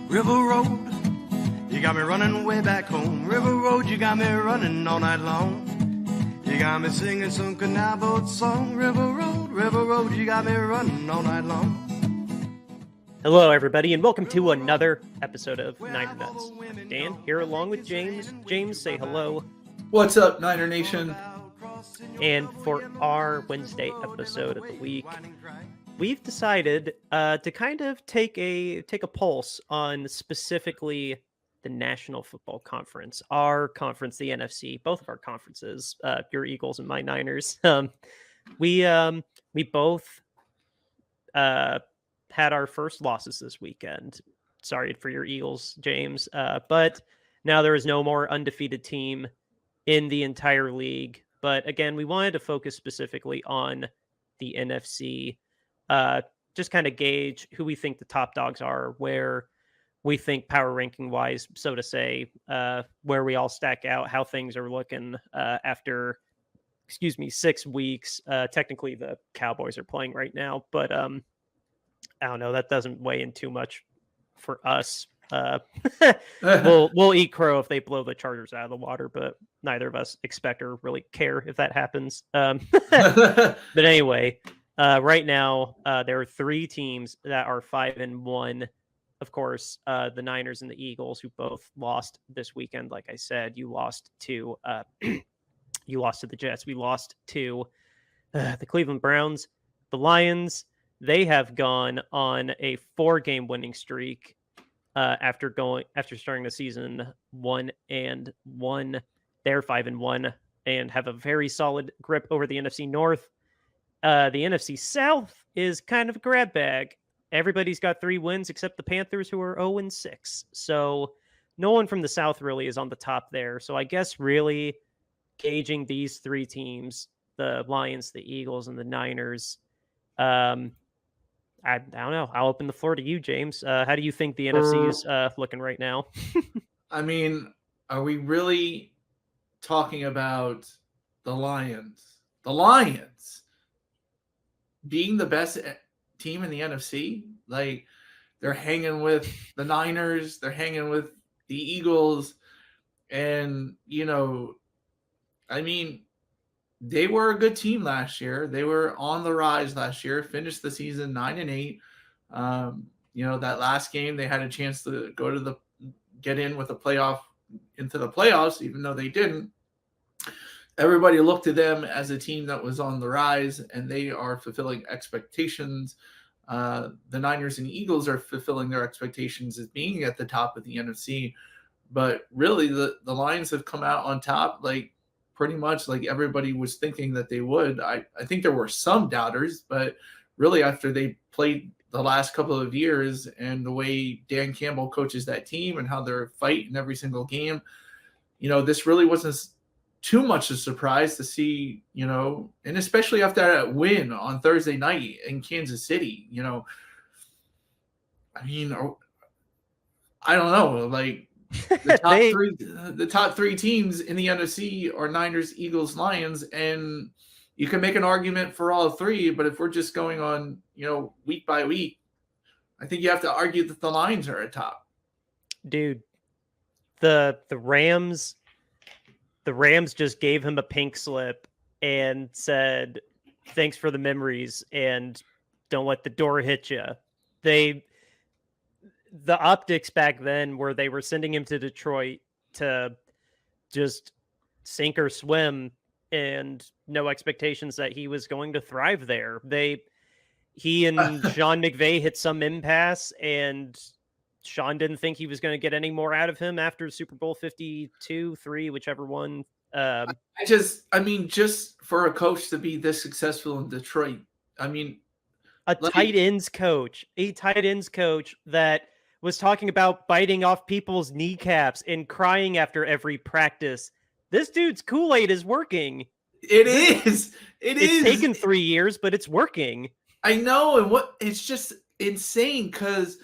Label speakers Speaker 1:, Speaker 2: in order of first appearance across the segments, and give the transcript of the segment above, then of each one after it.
Speaker 1: River Road, you got me running way back home. River Road, you got me running all night long. You got me singing some canal boat song. River Road, you got me running all night long.
Speaker 2: Hello, everybody, and welcome to another episode of Niner Nuts. I'm Dan, here along with James. James, say hello.
Speaker 3: What's up, Niner Nation?
Speaker 2: And for our Wednesday episode of the week, we've decided to kind of take a pulse on specifically the National Football Conference, our conference, the NFC, both of our conferences, your Eagles and my Niners. We both had our first losses this weekend. Sorry for your Eagles, James, but now there is no more undefeated team in the entire league. But again, we wanted to focus specifically on the NFC, just kind of gauge who we think the top dogs are, where we think power ranking wise, so to say, where we all stack out, how things are looking after, 6 weeks. Technically, the Cowboys are playing right now, but I don't know. That doesn't weigh in too much for us. We'll eat crow if they blow the Chargers out of the water, but neither of us expect or really care if that happens. But anyway, right now there are 3 teams that are 5-1. Of course, the Niners and the Eagles, who both lost this weekend. Like I said, you lost to you lost to the Jets. We lost to the Cleveland Browns. The Lions, they have gone on a 4-game winning streak after starting the season 1-1. They're 5-1 and have a very solid grip over the NFC North. The NFC South is kind of a grab bag. Everybody's got 3 wins except the Panthers, who are 0-6. So no one from the South really is on the top there. So I guess really gauging these 3 teams, the Lions, the Eagles, and the Niners, I don't know. I'll open the floor to you, James. How do you think the NFC is looking right now?
Speaker 3: I mean, are we really talking about the Lions? The Lions being the best team in the NFC? Like, they're hanging with the Niners, they're hanging with the Eagles, and, I mean, they were a good team last year. They were on the rise last year, finished the season 9-8. That last game, they had a chance to get in with into the playoffs, even though they didn't. Everybody looked to them as a team that was on the rise, and they are fulfilling expectations. The Niners and Eagles are fulfilling their expectations as being at the top of the NFC. But really, the Lions have come out on top, like, pretty much like everybody was thinking that they would. I think there were some doubters, but really after they played the last couple of years and the way Dan Campbell coaches that team and how they're fighting every single game, this really wasn't too much a surprise to see, and especially after that win on Thursday night in Kansas City. I mean, I don't know, like, the top three teams in the NFC are Niners, Eagles, Lions, and you can make an argument for all 3. But if we're just going on, week by week, I think you have to argue that the Lions are at top.
Speaker 2: Dude, the Rams just gave him a pink slip and said, "Thanks for the memories, and don't let the door hit you." The optics back then where they were sending him to Detroit to just sink or swim and no expectations that he was going to thrive there. He and Sean McVay hit some impasse, and Sean didn't think he was going to get any more out of him after Super Bowl 52, 3, whichever one.
Speaker 3: Just for a coach to be this successful in Detroit,
Speaker 2: a tight ends coach that was talking about biting off people's kneecaps and crying after every practice. This dude's Kool-Aid is working.
Speaker 3: It's
Speaker 2: taken 3 years, but it's working.
Speaker 3: I know, and it's just insane because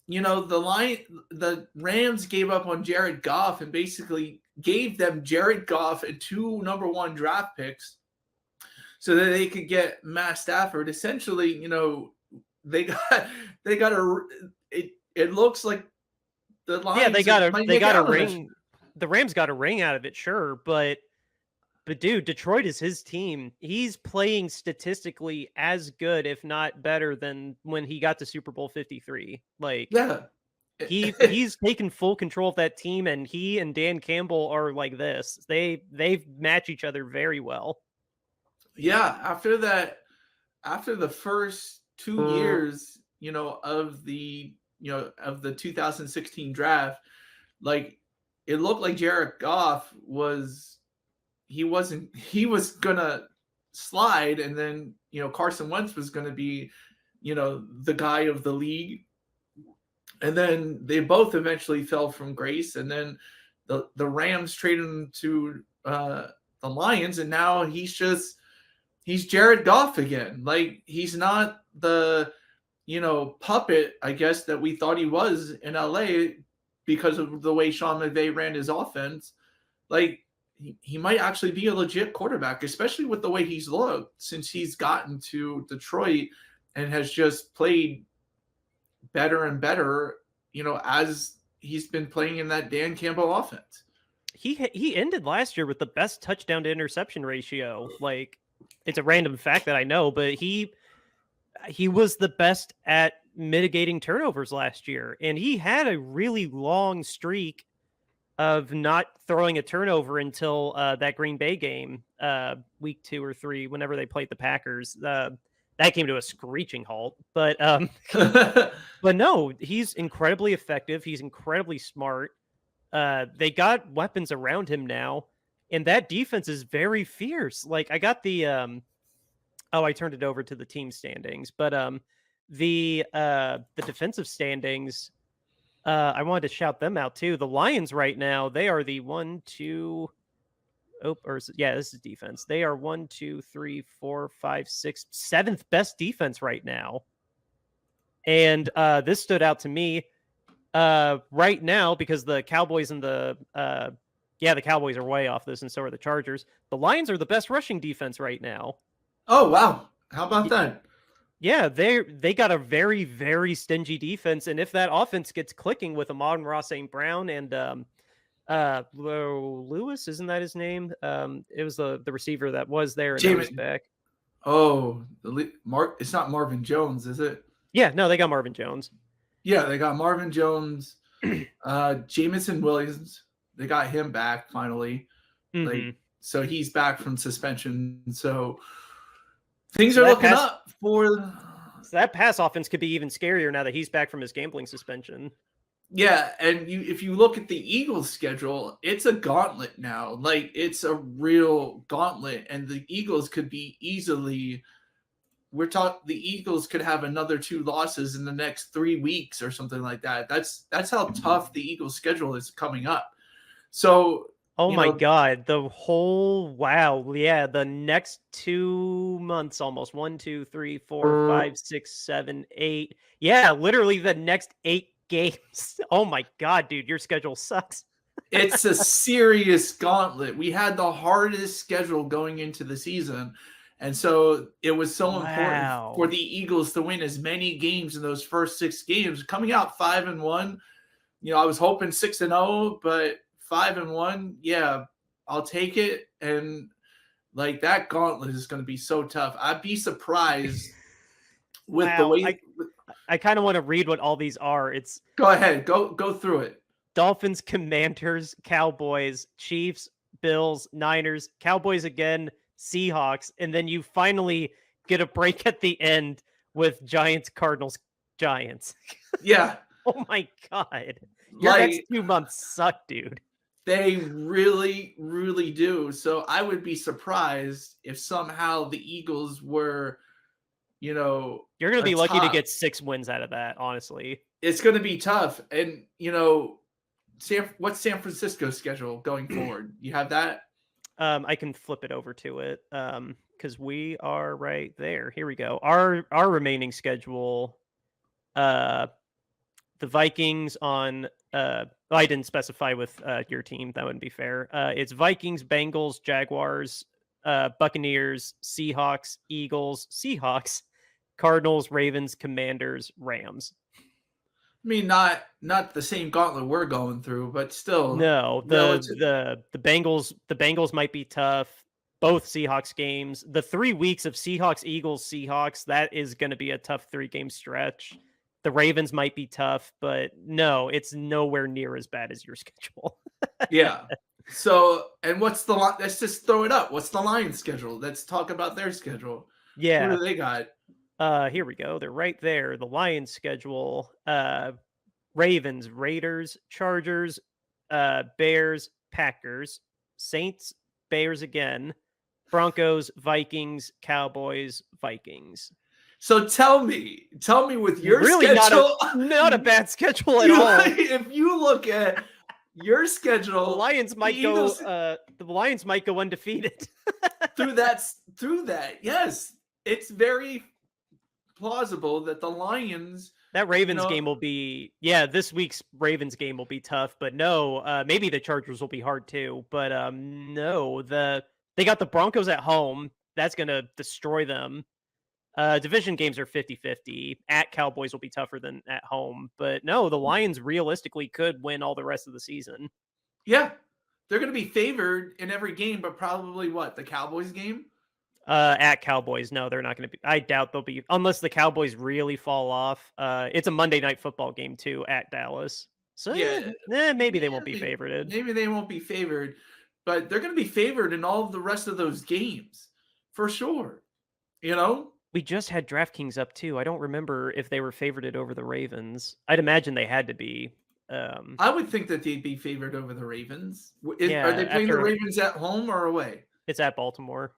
Speaker 3: the Rams gave up on Jared Goff and basically gave them Jared Goff and 2 number 1 draft picks so that they could get Matt Stafford. Essentially, they got it looks like the Lions
Speaker 2: Yeah,
Speaker 3: might
Speaker 2: they
Speaker 3: make
Speaker 2: got a
Speaker 3: out of it.
Speaker 2: ring. The Rams got a ring out of it, sure, but dude, Detroit is his team. He's playing statistically as good, if not better, than when he got to Super Bowl 53. Like,
Speaker 3: Yeah.
Speaker 2: he's taken full control of that team, and he and Dan Campbell are like this. They match each other very well.
Speaker 3: Yeah, after the first 2 years, of the 2016 draft, like it looked like Jared Goff was he was gonna slide, and then Carson Wentz was gonna be the guy of the league, and then they both eventually fell from grace, and then the Rams traded him to the Lions, and now he's Jared Goff again. Like he's not the puppet, I guess, that we thought he was in LA because of the way Sean McVay ran his offense. Like he might actually be a legit quarterback, especially with the way he's looked since he's gotten to Detroit and has just played better and better, as he's been playing in that Dan Campbell offense.
Speaker 2: He ended last year with the best touchdown to interception ratio. Like, it's a random fact that I know, but he was the best at mitigating turnovers last year, and he had a really long streak of not throwing a turnover until that Green Bay game, week 2 or 3, whenever they played the Packers. That came to a screeching halt, but no, he's incredibly effective. He's incredibly smart. They got weapons around him now, and that defense is very fierce. Like, I got the I turned it over to the team standings, but the defensive standings, I wanted to shout them out too. The Lions right now, they are the 1, 2. This is defense. They are 1, 2, 3, 4, 5, 6, 7th best defense right now. And this stood out to me right now because the Cowboys and the Cowboys are way off this, and so are the Chargers. The Lions are the best rushing defense right now.
Speaker 3: Oh wow! How about that?
Speaker 2: Yeah, they got a very, very stingy defense, and if that offense gets clicking with Amon-Ra St. Brown and Lewis, isn't that his name? It was the receiver that was there and now he's back.
Speaker 3: Oh, it's not Marvin Jones, is it?
Speaker 2: Yeah, no, they got Marvin Jones.
Speaker 3: Yeah, they got Marvin Jones, Jameson Williams. They got him back finally.
Speaker 2: Mm-hmm.
Speaker 3: So he's back from suspension. So things are looking up for.
Speaker 2: So that pass offense could be even scarier now that he's back from his gambling suspension.
Speaker 3: Yeah, and if you look at the Eagles' schedule, it's a gauntlet now. Like, it's a real gauntlet, and the Eagles could be easily. The Eagles could have another 2 losses in the next 3 weeks or something like that. That's how tough the Eagles' schedule is coming up. So.
Speaker 2: Oh my God! The next 2 months, almost 1, 2, 3, 4, 5, 6, 7, 8. Yeah, literally the next 8 games. Oh my God, dude, your schedule sucks.
Speaker 3: It's a serious gauntlet. We had the hardest schedule going into the season, and so it was so important for the Eagles to win as many games in those first 6 games. Coming out 5-1, I was hoping 6-0, but 5-1, yeah, I'll take it. And like, that gauntlet is going to be so tough. I'd be surprised with the way.
Speaker 2: I kind of want to read what all these are. It's
Speaker 3: go ahead, go through it.
Speaker 2: Dolphins, Commanders, Cowboys, Chiefs, Bills, Niners, Cowboys again, Seahawks, and then you finally get a break at the end with Giants, Cardinals, Giants.
Speaker 3: Yeah.
Speaker 2: Oh my God. Your next 2 months suck, dude.
Speaker 3: They really, really do. So I would be surprised if somehow the Eagles were, you're
Speaker 2: going to be lucky to get 6 wins out of that, honestly.
Speaker 3: It's going to be tough. And, what's San Francisco's schedule going forward? You have that?
Speaker 2: I can flip it over to it because we are right there. Here we go. Our remaining schedule, the Vikings on I didn't specify with your team. That wouldn't be fair. It's Vikings, Bengals, Jaguars, Buccaneers, Seahawks, Eagles, Seahawks, Cardinals, Ravens, Commanders, Rams.
Speaker 3: I mean, not the same gauntlet we're going through, but still
Speaker 2: No,
Speaker 3: relative.
Speaker 2: the Bengals might be tough. Both Seahawks games, the 3 weeks of Seahawks, Eagles, Seahawks, that is going to be a tough 3-game stretch. The Ravens might be tough, but no, it's nowhere near as bad as your schedule.
Speaker 3: Yeah. So, and what's the let's just throw it up. What's the Lions schedule? Let's talk about their schedule. Who
Speaker 2: Yeah.
Speaker 3: do they got?
Speaker 2: Here we go. They're right there. The Lions schedule. Ravens, Raiders, Chargers, Bears, Packers, Saints, Bears again, Broncos, Vikings, Cowboys, Vikings.
Speaker 3: So tell me with your
Speaker 2: really
Speaker 3: schedule,
Speaker 2: not a bad schedule at all.
Speaker 3: If you look at your schedule,
Speaker 2: the Lions might go undefeated
Speaker 3: through that. Yes, it's very plausible that the Lions.
Speaker 2: That Ravens game will be, this week's Ravens game will be tough, but no, maybe the Chargers will be hard too. But no, they got the Broncos at home. That's going to destroy them. Division games are 50-50. At Cowboys will be tougher than at home. But no, the Lions realistically could win all the rest of the season.
Speaker 3: Yeah, they're going to be favored in every game, but probably the Cowboys game?
Speaker 2: At Cowboys, no, they're not going to be. I doubt they'll be, unless the Cowboys really fall off. It's a Monday night football game too at Dallas. So maybe they won't be favored.
Speaker 3: Maybe they won't be favored, but they're going to be favored in all of the rest of those games for sure.
Speaker 2: We just had DraftKings up too. I don't remember if they were favored over the Ravens. I'd imagine they had to be.
Speaker 3: I would think that they'd be favored over the Ravens. Are they playing the Ravens at home or away?
Speaker 2: It's at Baltimore.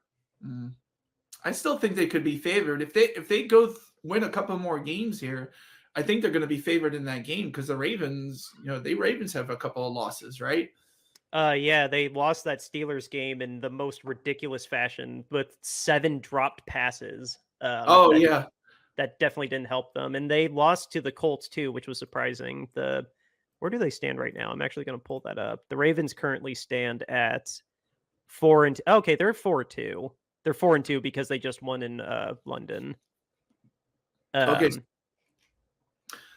Speaker 3: I still think they could be favored if they go win a couple more games here. I think they're going to be favored in that game because the Ravens, the Ravens have a couple of losses, right?
Speaker 2: They lost that Steelers game in the most ridiculous fashion with 7 dropped passes. That definitely didn't help them, and they lost to the Colts too, which was surprising. Where do they stand right now? I'm actually going to pull that up. The Ravens currently stand at 4-2. Okay, they're 4-2. They're 4-2 because they just won in London.
Speaker 3: Okay.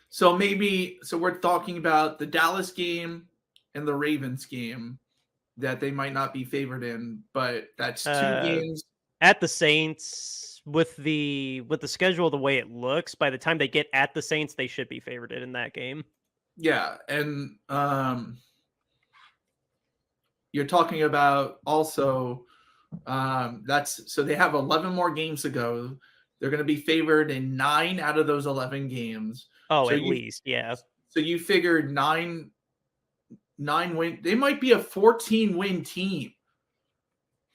Speaker 3: So we're talking about the Dallas game and the Ravens game that they might not be favored in, but that's 2 games
Speaker 2: at the Saints with the schedule the way it looks. By the time they get at the Saints, they should be favored in that game.
Speaker 3: Yeah, and you're talking about also. So they have 11 more games to go. They're going to be favored in 9 out of those 11 games.
Speaker 2: Oh, at least, yeah.
Speaker 3: So you figured 9 win. They might be a 14-win team.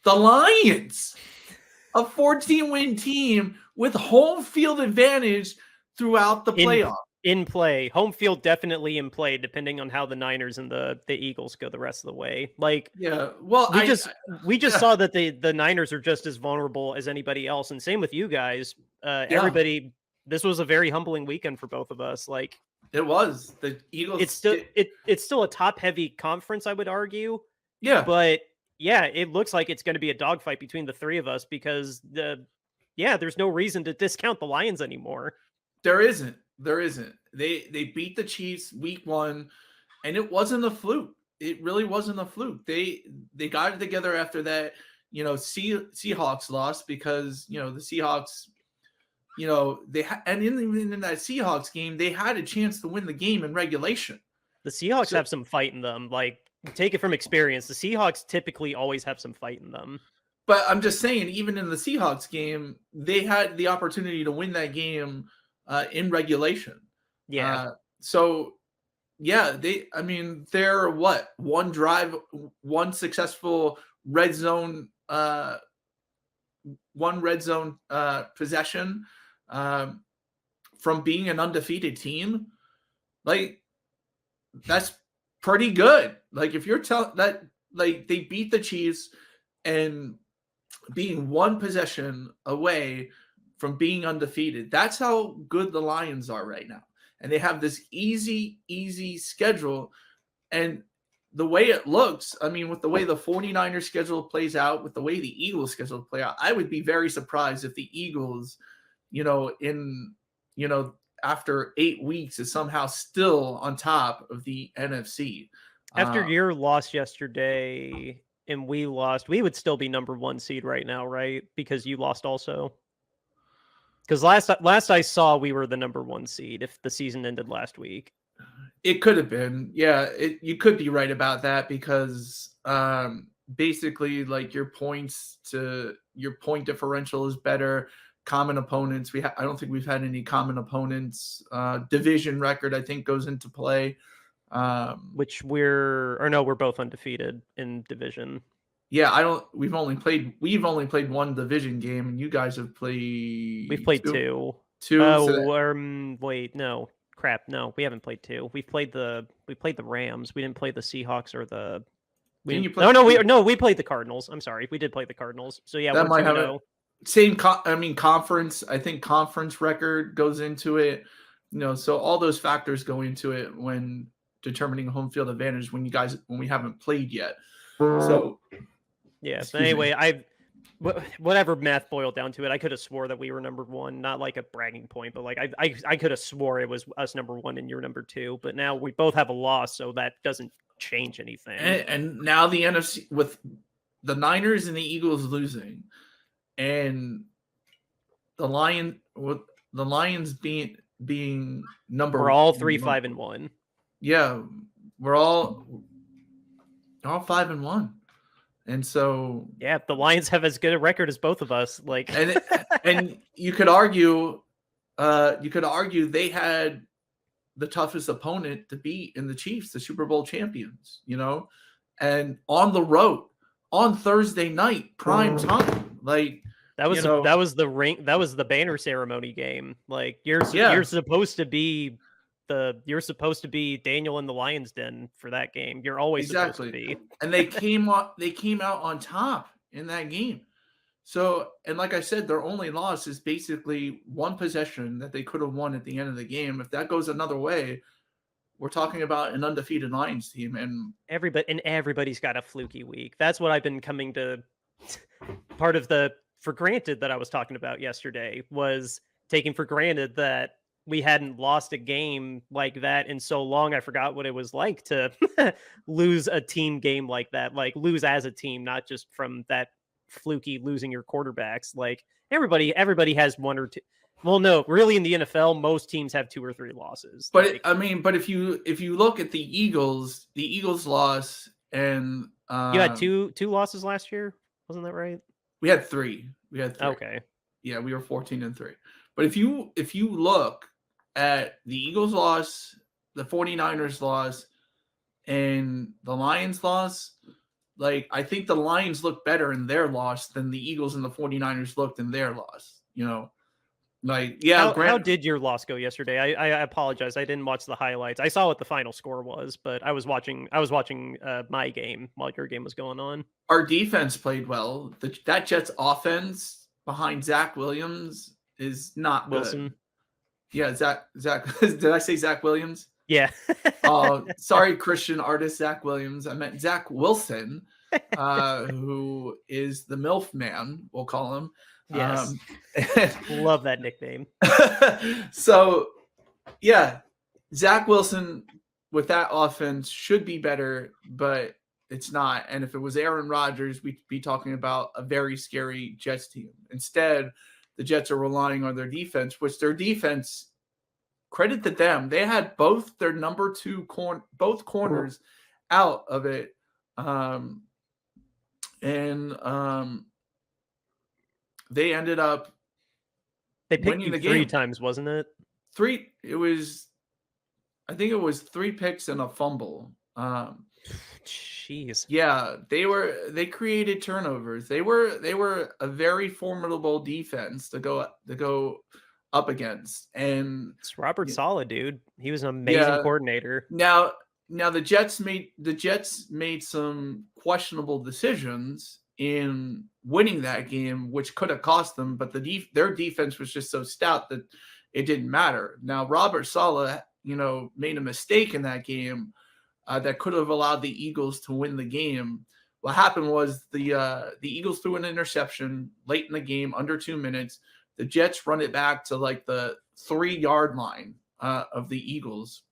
Speaker 3: The Lions, a 14-win team with home field advantage throughout the playoff.
Speaker 2: In play, home field definitely in play, depending on how the Niners and the Eagles go the rest of the way. We just saw that the Niners are just as vulnerable as anybody else, and same with you guys. Everybody, this was a very humbling weekend for both of us.
Speaker 3: It was the Eagles.
Speaker 2: It's still a top heavy conference, I would argue.
Speaker 3: Yeah,
Speaker 2: but it looks like it's going to be a dogfight between the 3 of us because there's no reason to discount the Lions anymore.
Speaker 3: There isn't. They beat the Chiefs week 1, and it wasn't a fluke. It really wasn't a fluke. They got it together after that. Seahawks lost because the Seahawks. In that Seahawks game, they had a chance to win the game in regulation.
Speaker 2: The Seahawks have some fight in them. Take it from experience. The Seahawks typically always have some fight in them.
Speaker 3: But I'm just saying, even in the Seahawks game, they had the opportunity to win that game. In regulation.
Speaker 2: Yeah.
Speaker 3: They're one drive, one successful red zone possession from being an undefeated team. That's pretty good. If you're telling that, they beat the Chiefs and being one possession away from being undefeated. That's how good the Lions are right now. And they have this easy schedule. And the way it looks, with the way the 49ers schedule plays out, with the way the Eagles schedule play out, I would be very surprised if the Eagles, after 8 weeks is somehow still on top of the NFC.
Speaker 2: After your loss yesterday and we lost, we would still be number 1 seed right now, right? Because you lost also. Because last I saw, we were the number 1 seed if the season ended last week.
Speaker 3: It could have been. Yeah, you could be right about that because basically like your point differential is better. Common opponents, I don't think we've had any common opponents. Division record, I think, goes into play.
Speaker 2: Which we're both undefeated in division.
Speaker 3: Yeah, we've only played one division game, and you guys have played.
Speaker 2: We've played two. Wait, no, crap, no, we haven't played 2. We played the Rams. We didn't play the Seahawks or the. We played the Cardinals. I'm sorry, we did play the Cardinals. So yeah,
Speaker 3: that
Speaker 2: we're
Speaker 3: might have
Speaker 2: 2-0.
Speaker 3: Same. Conference. I think conference record goes into it. So all those factors go into it when determining home field advantage when we haven't played yet. So.
Speaker 2: Yeah. But anyway, whatever math boiled down to it, I could have swore that we were number 1, not like a bragging point, but like I could have swore it was us number 1 and you're number 2. But now we both have a loss, so that doesn't change anything.
Speaker 3: And now the NFC with the Niners and the Eagles losing, and the Lions being number.
Speaker 2: We're all 3-5-1.
Speaker 3: Yeah, we're all 5-1. And so,
Speaker 2: yeah, the Lions have as good a record as both of us. Like,
Speaker 3: and you could argue they had the toughest opponent to beat in the Chiefs, the Super Bowl champions. And on the road on Thursday night, prime time, like
Speaker 2: that was the banner ceremony game. Like you're supposed to be Daniel in the Lion's Den for that game. You're always supposed to be.
Speaker 3: And they came out on top in that game. So, and like I said, their only loss is basically one possession that they could have won at the end of the game. If that goes another way, we're talking about an undefeated Lions team, and
Speaker 2: everybody's got a fluky week. That's what I've been coming to. Part of the for granted that I was talking about yesterday was taking for granted that we hadn't lost a game like that in so long. I forgot what it was like to lose a team game like that, like lose as a team, not just from that fluky losing your quarterbacks. Like everybody has 1 or 2. Well, no, really in the NFL, most teams have 2 or 3 losses.
Speaker 3: But but if you look at the Eagles loss, and
Speaker 2: you had two losses last year, wasn't that right?
Speaker 3: We had 3.
Speaker 2: Okay.
Speaker 3: Yeah, we were 14-3. But if you look at the Eagles loss, the 49ers loss, and the Lions loss, like I think the Lions look better in their loss than the Eagles and the 49ers looked in their loss. Like, yeah.
Speaker 2: How did your loss go yesterday? I apologize. I didn't watch the highlights. I saw what the final score was, but I was watching my game while your game was going on.
Speaker 3: Our defense played well. That Jets offense behind Zach Williams is not
Speaker 2: Wilson.
Speaker 3: Good. Yeah, Zach. Did I say Zach Williams?
Speaker 2: Yeah.
Speaker 3: Sorry, Christian artist Zach Williams. I meant Zach Wilson, who is the MILF man, we'll call him.
Speaker 2: Yes. Love that nickname.
Speaker 3: So, yeah, Zach Wilson with that offense should be better, but it's not. And if it was Aaron Rodgers, we'd be talking about a very scary Jets team. Instead, the Jets are relying on their defense, which their defense, credit to them, they had both their number 2 both corners out of it. They ended up
Speaker 2: picked you 3 times, wasn't it?
Speaker 3: 3. I think it was 3 picks and a fumble.
Speaker 2: Jeez.
Speaker 3: Yeah, they created turnovers. They were a very formidable defense to go up against. And
Speaker 2: it's Robert Saleh, dude. He was an amazing coordinator.
Speaker 3: Now the Jets made some questionable decisions in winning that game, which could have cost them, but their defense was just so stout that it didn't matter. Now, Robert Saleh, made a mistake in that game that could have allowed the Eagles to win the game. What happened was the Eagles threw an interception late in the game, under 2 minutes. The Jets run it back to like the 3-yard line of the Eagles.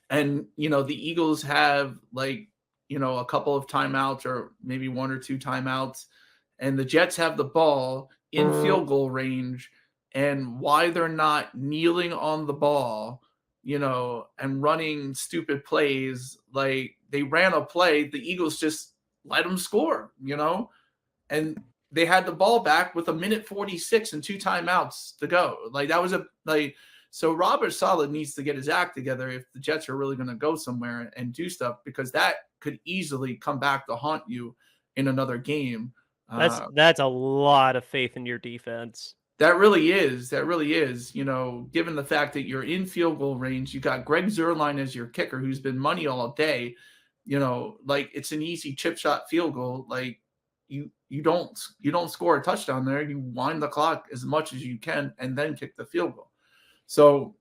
Speaker 3: And, the Eagles have a couple of timeouts or maybe 1 or 2 timeouts. And the Jets have the ball in field goal range. And why they're not kneeling on the ball, and running stupid plays. Like they ran a play, the Eagles just let them score, and they had the ball back with 1:46 and 2 timeouts to go. Like that was so Robert Saleh needs to get his act together if the Jets are really going to go somewhere and do stuff, because that could easily come back to haunt you in another game.
Speaker 2: That's a lot of faith in your defense.
Speaker 3: That really is. Given the fact that you're in field goal range, you got Greg Zuerlein as your kicker, who's been money all day. It's an easy chip shot field goal. Like you don't score a touchdown there. You wind the clock as much as you can and then kick the field goal. So,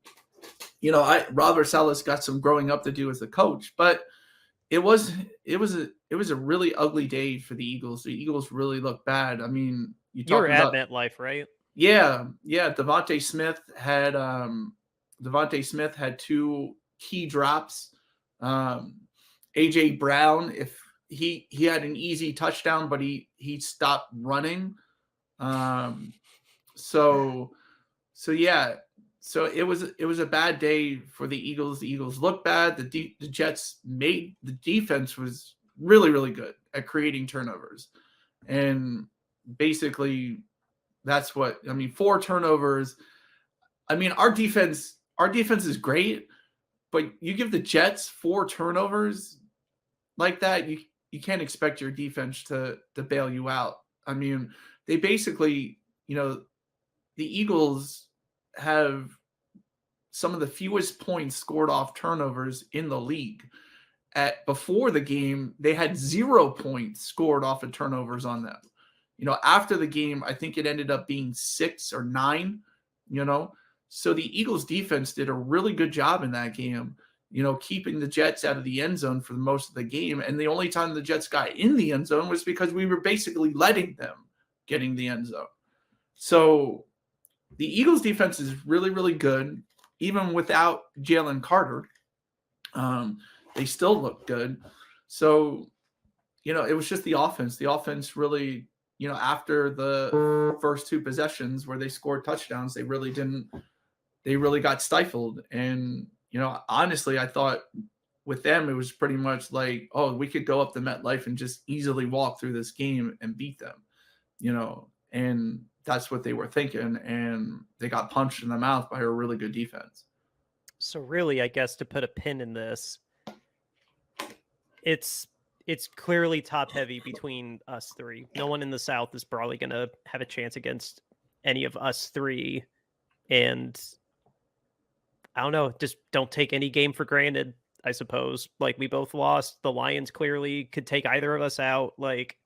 Speaker 3: Robert Saleh's got some growing up to do as a coach, but it was a really ugly day for the Eagles. The Eagles really look bad. I mean,
Speaker 2: you were at MetLife, right?
Speaker 3: Yeah. Devontae Smith had 2 key drops. AJ Brown, if he had an easy touchdown, but he stopped running. So it was a bad day for the Eagles. The Eagles looked bad. The Jets the defense was really, really good at creating turnovers. And basically that's 4 turnovers. I mean, our defense is great, but you give the Jets 4 turnovers like that, you can't expect your defense to bail you out. I mean, they basically, the Eagles have some of the fewest points scored off turnovers in the league. Before the game, they had 0 points scored off of turnovers on them. After the game, I think it ended up being 6 or 9, So the Eagles defense did a really good job in that game, keeping the Jets out of the end zone for most of the game. And the only time the Jets got in the end zone was because we were basically letting them get in the end zone. So the Eagles defense is really, really good, even without Jalen Carter. They still look good. So, it was just the offense. The offense really, after the first 2 possessions where they scored touchdowns, they really got stifled. And, honestly, I thought with them, it was pretty much like, oh, we could go up to MetLife and just easily walk through this game and beat them, and that's what they were thinking. And they got punched in the mouth by a really good defense.
Speaker 2: So really, I guess to put a pin in this, it's clearly top heavy between us 3. No one in the South is probably going to have a chance against any of us 3. And I don't know, just don't take any game for granted, I suppose. Like, we both lost. The Lions clearly could take either of us out. Like,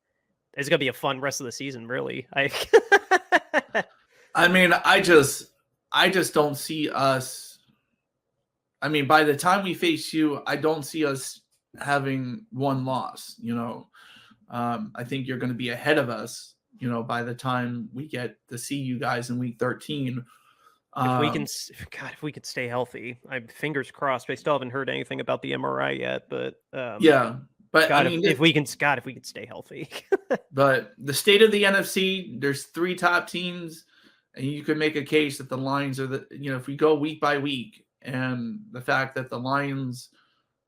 Speaker 2: it's going to be a fun rest of the season, really.
Speaker 3: I mean, I just don't see us. I mean, by the time we face you, I don't see us having 1 loss. I think you're going to be ahead of us, by the time we get to see you guys in week 13.
Speaker 2: If we could stay healthy, I'm fingers crossed. I still haven't heard anything about the MRI yet, but
Speaker 3: yeah, but
Speaker 2: God, if we can stay healthy.
Speaker 3: But the state of the NFC, there's 3 top teams, and you could make a case that the Lions are if we go week by week, and the fact that the Lions,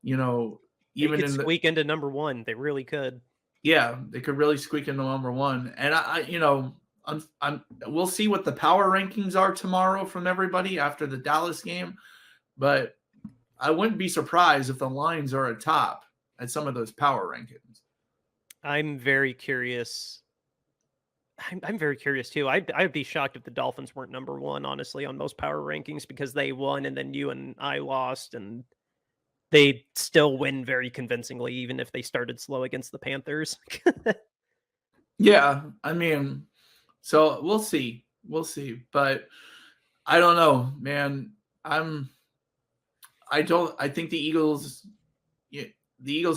Speaker 3: even
Speaker 2: they could squeak into number 1, they really could.
Speaker 3: Yeah, they could really squeak into number 1, and we'll see what the power rankings are tomorrow from everybody after the Dallas game, but I wouldn't be surprised if the Lions are atop at some of those power rankings.
Speaker 2: I'm very curious. I'm very curious too. I'd be shocked if the Dolphins weren't number 1, honestly, on most power rankings, because they won and then you and I lost, and they still win very convincingly, even if they started slow against the Panthers.
Speaker 3: Yeah, I mean, so we'll see, but I don't know, man. I think the Eagles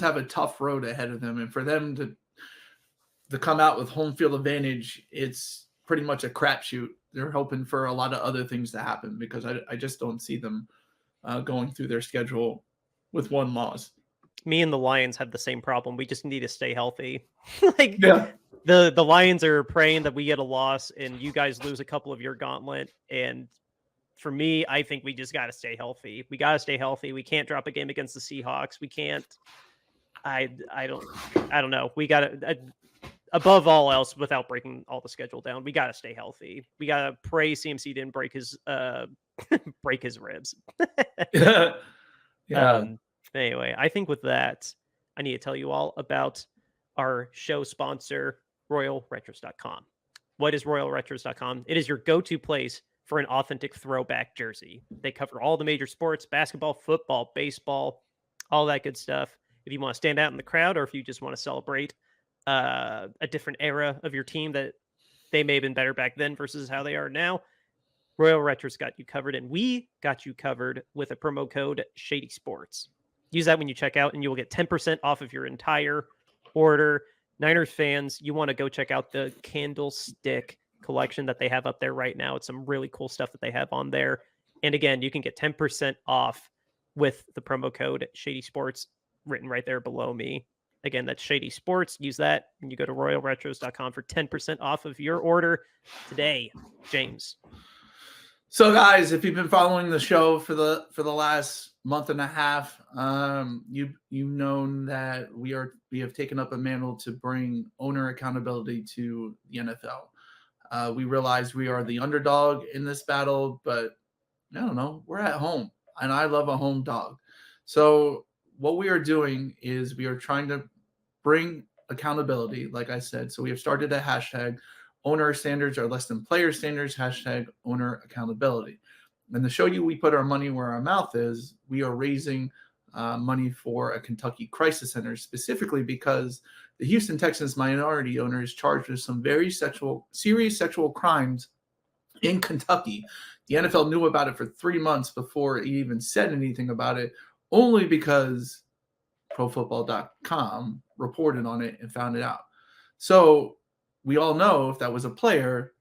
Speaker 3: have a tough road ahead of them, and for them to come out with home field advantage, it's pretty much a crapshoot. they're hoping for a lot of other things to happen, because I just don't see them going through their schedule with one loss.
Speaker 2: Me and the Lions have the same problem. We just need to stay healthy.
Speaker 3: Yeah.
Speaker 2: The Lions are praying that we get a loss and you guys lose a couple of your gauntlet. And for me, I think we just got to stay healthy. We got to stay healthy. We can't drop a game against the Seahawks. We can't. I don't know. We got to, above all else, without breaking all the schedule down, we got to stay healthy. We got to pray CMC didn't break his break his ribs.
Speaker 3: Yeah.
Speaker 2: Anyway, I think with that, I need to tell you all about our show sponsor, RoyalRetros.com. What is RoyalRetros.com? It is your go-to place for an authentic throwback jersey. They cover all the major sports: basketball, football, baseball, all that good stuff. If you want to stand out in the crowd, or if you just want to celebrate a different era of your team that they may have been better back then versus how they are now, Royal Retros got you covered, and we got you covered with a promo code Shady Sports. Use that when you check out, and you will get 10% off of your entire order. Niners fans, you want to go check out the Candlestick collection that they have up there right now. It's some really cool stuff that they have on there. And again, you can get 10% off with the promo code Shady Sports written right there below me. Again, that's Shady Sports. Use that, and you go to RoyalRetros.com for 10% off of your order today. James.
Speaker 3: So, guys, if you've been following the show for the last month and a half, you've known that we have taken up a mantle to bring owner accountability to the NFL. We realize we are the underdog in this battle, but I don't know, we're at home, and I love a home dog. So what we are doing is we are trying to bring accountability, like I said. So we have started a hashtag, owner standards are less than player standards, hashtag owner accountability. And to show you we put our money where our mouth is, we are raising money for a Kentucky crisis center, specifically because the Houston Texans minority owner is charged with some very serious sexual crimes in Kentucky. The NFL knew about it for 3 months before it even said anything about it, only because ProFootball.com reported on it and found it out. So we all know if that was a player,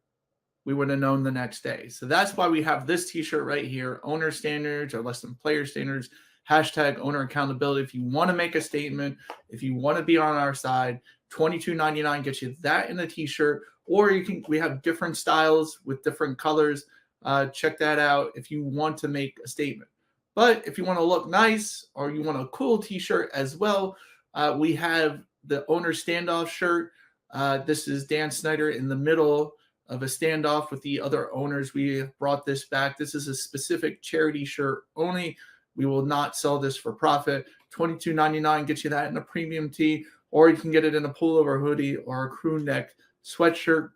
Speaker 3: we would have known the next day. So that's why we have this t-shirt right here. Owner standards are less than player standards. Hashtag owner accountability. If you want to make a statement, if you want to be on our side, $22.99 gets you that in a t-shirt. Or we have different styles with different colors. Check that out if you want to make a statement. But if you want to look nice, or you want a cool t-shirt as well, we have the owner standoff shirt. This is Dan Snyder in the middle of a standoff with the other owners. We have brought this back. This is a specific charity shirt only. We will not sell this for profit. $22.99 gets you that in a premium tee, or you can get it in a pullover hoodie or a crew neck sweatshirt.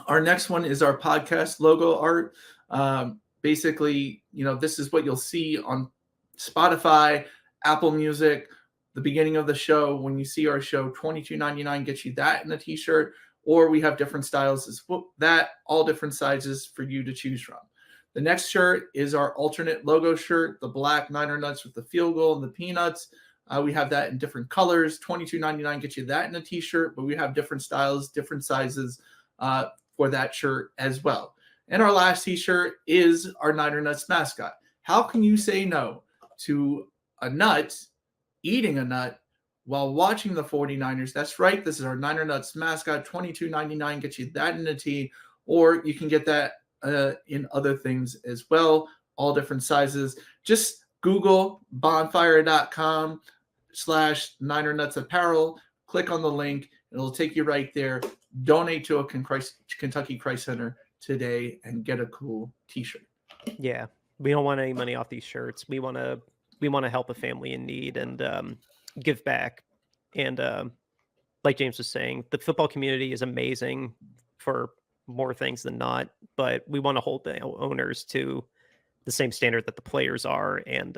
Speaker 3: Our next one is our podcast logo art. Basically, this is what you'll see on Spotify, Apple Music, the beginning of the show. When you see our show, $22.99 gets you that in a t-shirt, or we have different styles as that, all different sizes for you to choose from. The next shirt is our alternate logo shirt, the black Niner Nuts with the field goal and the peanuts. We have that in different colors. $22.99 gets you that in a t-shirt, but we have different styles, different sizes for that shirt as well. And our last t-shirt is our Niner Nuts mascot. How can you say no to a nut, eating a nut, while watching the 49ers? That's right. This is our Niner Nuts mascot. $22.99 gets you that in a tee, or you can get that in other things as well, all different sizes. Just Google bonfire.com/Niner Nuts apparel. Click on the link. It'll take you right there. Donate to a Kentucky Crisis Center today and get a cool t-shirt.
Speaker 2: Yeah, we don't want any money off these shirts. We want to help a family in need and give back. And like James was saying, the football community is amazing for more things than not, but we want to hold the owners to the same standard that the players are. And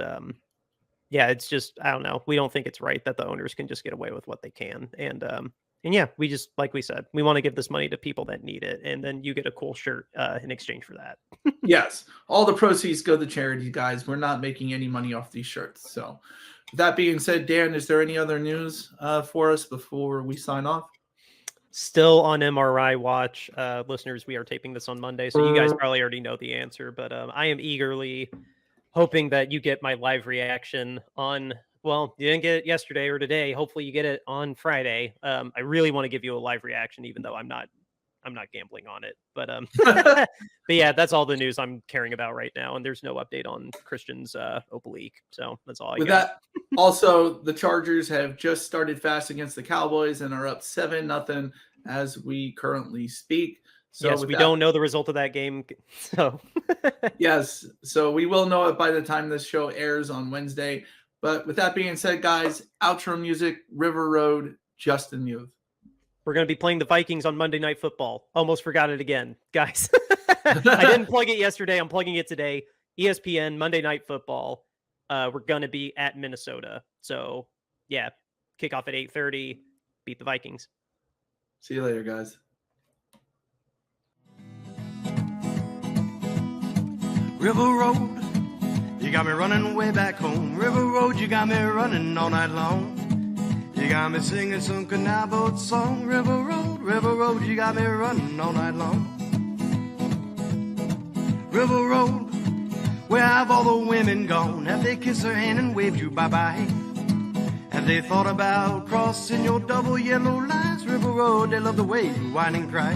Speaker 2: it's just, I don't know. We don't think it's right that the owners can just get away with what they can. And yeah, we just, like we said, we want to give this money to people that need it. And then you get a cool shirt in exchange for that.
Speaker 3: Yes. All the proceeds go to charity, guys. We're not making any money off these shirts. So with that being said, Dan, is there any other news for us before we sign off?
Speaker 2: Still on MRI watch. Listeners, we are taping this on Monday, so you guys probably already know the answer, but I am eagerly hoping that you get my live reaction on, well, you didn't get it yesterday or today. Hopefully you get it on Friday. I really want to give you a live reaction, even though I'm not gambling on it, but but yeah, that's all the news I'm caring about right now. And there's no update on Christian's oblique. So that's all I got.
Speaker 3: That, also, the Chargers have just started fast against the Cowboys and are up 7-0 as we currently speak. So
Speaker 2: yes, we don't know the result of that game. So
Speaker 3: yes, so we will know it by the time this show airs on Wednesday. But with that being said, guys, outro music, River Road, Justin Youth.
Speaker 2: We're going to be playing the Vikings on Monday Night Football. Almost forgot it again, guys. I didn't plug it yesterday. I'm plugging it today. ESPN, Monday Night Football. We're going to be at Minnesota. So, yeah, kickoff at 8:30. Beat the Vikings.
Speaker 3: See you later, guys.
Speaker 1: River Road, you got me running way back home. River Road, you got me running all night long. You got me singing some canal boat song. River Road, you got me running all night long. River Road, where have all the women gone? Have they kissed her hand and waved you bye-bye? Have they thought about crossing your double yellow lines? River Road, they love the way you whine and cry.